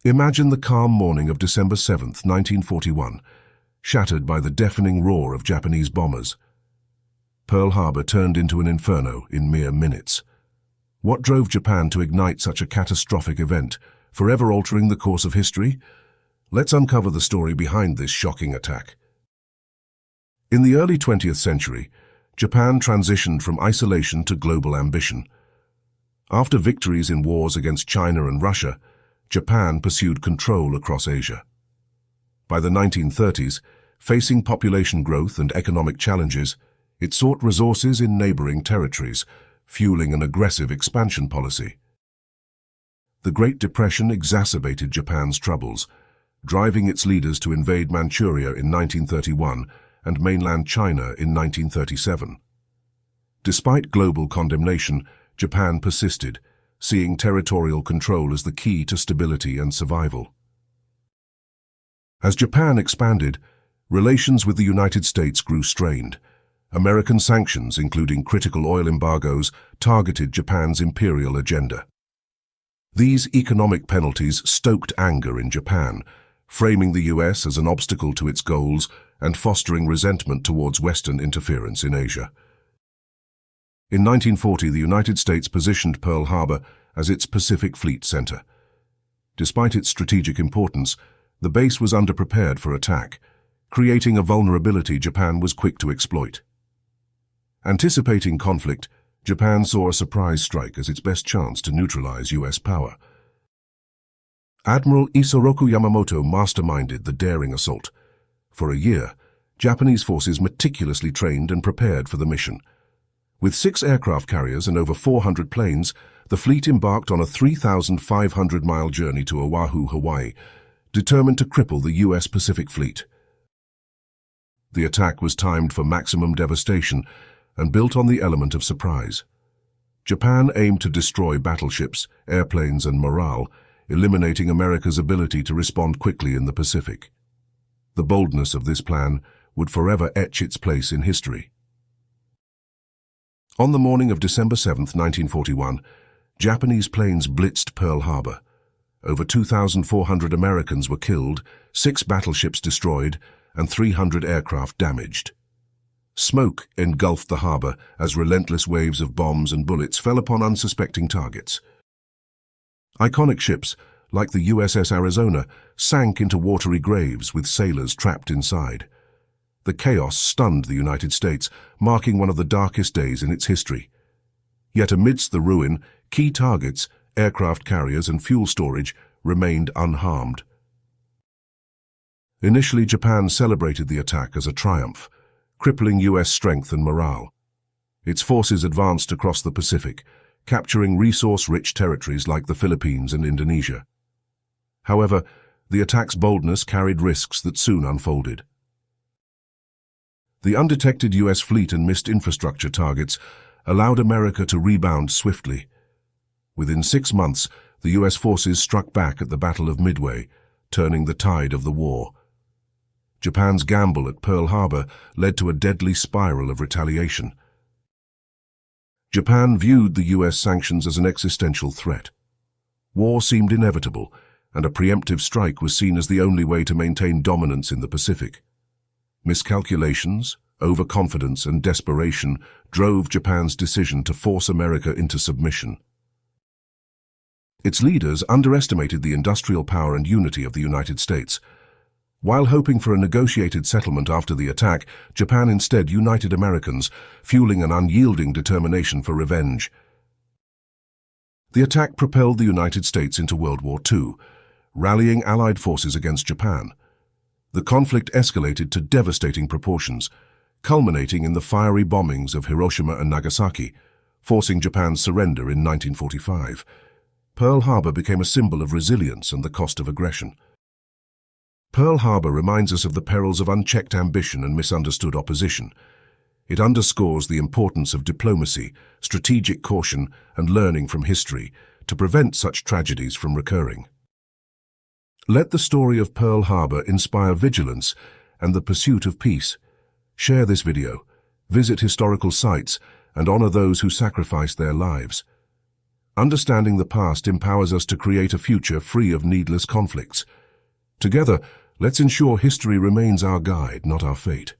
Imagine the calm morning of December 7, 1941, shattered by the deafening roar of Japanese bombers. Pearl Harbor turned into an inferno in mere minutes. What drove Japan to ignite such a catastrophic event, forever altering the course of history? Let's uncover the story behind this shocking attack. In the early 20th century, Japan transitioned from isolation to global ambition. After victories in wars against China and Russia, Japan pursued control across Asia. By the 1930s, facing population growth and economic challenges, it sought resources in neighboring territories, fueling an aggressive expansion policy. The Great Depression exacerbated Japan's troubles, driving its leaders to invade Manchuria in 1931 and mainland China in 1937. Despite global condemnation, Japan persisted, seeing territorial control as the key to stability and survival. As Japan expanded, relations with the United States grew strained. American sanctions, including critical oil embargoes, targeted Japan's imperial agenda. These economic penalties stoked anger in Japan, framing the US as an obstacle to its goals and fostering resentment towards Western interference in Asia. In 1940, the United States positioned Pearl Harbor as its Pacific Fleet center. Despite its strategic importance, the base was underprepared for attack, creating a vulnerability Japan was quick to exploit. Anticipating conflict, Japan saw a surprise strike as its best chance to neutralize US power. Admiral Isoroku Yamamoto masterminded the daring assault. For a year, Japanese forces meticulously trained and prepared for the mission. With 6 aircraft carriers and over 400 planes, the fleet embarked on a 3,500-mile journey to Oahu, Hawaii, determined to cripple the US Pacific Fleet. The attack was timed for maximum devastation and built on the element of surprise. Japan aimed to destroy battleships, airplanes, and morale, eliminating America's ability to respond quickly in the Pacific. The boldness of this plan would forever etch its place in history. On the morning of December 7, 1941, Japanese planes blitzed Pearl Harbor. Over 2,400 Americans were killed, 6 battleships destroyed, and 300 aircraft damaged. Smoke engulfed the harbor as relentless waves of bombs and bullets fell upon unsuspecting targets. Iconic ships, like the USS Arizona, sank into watery graves with sailors trapped inside. The chaos stunned the United States, marking one of the darkest days in its history. Yet amidst the ruin, key targets, aircraft carriers and fuel storage, remained unharmed. Initially, Japan celebrated the attack as a triumph, crippling US strength and morale. Its forces advanced across the Pacific, capturing resource-rich territories like the Philippines and Indonesia. However, the attack's boldness carried risks that soon unfolded. The undetected US fleet and missed infrastructure targets allowed America to rebound swiftly. Within 6 months, the US forces struck back at the Battle of Midway, turning the tide of the war. Japan's gamble at Pearl Harbor led to a deadly spiral of retaliation. Japan viewed the US sanctions as an existential threat. War seemed inevitable, and a preemptive strike was seen as the only way to maintain dominance in the Pacific. Miscalculations, overconfidence, and desperation drove Japan's decision to force America into submission. Its leaders underestimated the industrial power and unity of the United States. While hoping for a negotiated settlement after the attack, Japan instead united Americans, fueling an unyielding determination for revenge. The attack propelled the United States into World War II, rallying Allied forces against Japan. The conflict escalated to devastating proportions, culminating in the fiery bombings of Hiroshima and Nagasaki, forcing Japan's surrender in 1945. Pearl Harbor became a symbol of resilience and the cost of aggression. Pearl Harbor reminds us of the perils of unchecked ambition and misunderstood opposition. It underscores the importance of diplomacy, strategic caution, and learning from history to prevent such tragedies from recurring. Let the story of Pearl Harbor inspire vigilance and the pursuit of peace. Share this video, visit historical sites, and honor those who sacrificed their lives. Understanding the past empowers us to create a future free of needless conflicts. Together, let's ensure history remains our guide, not our fate.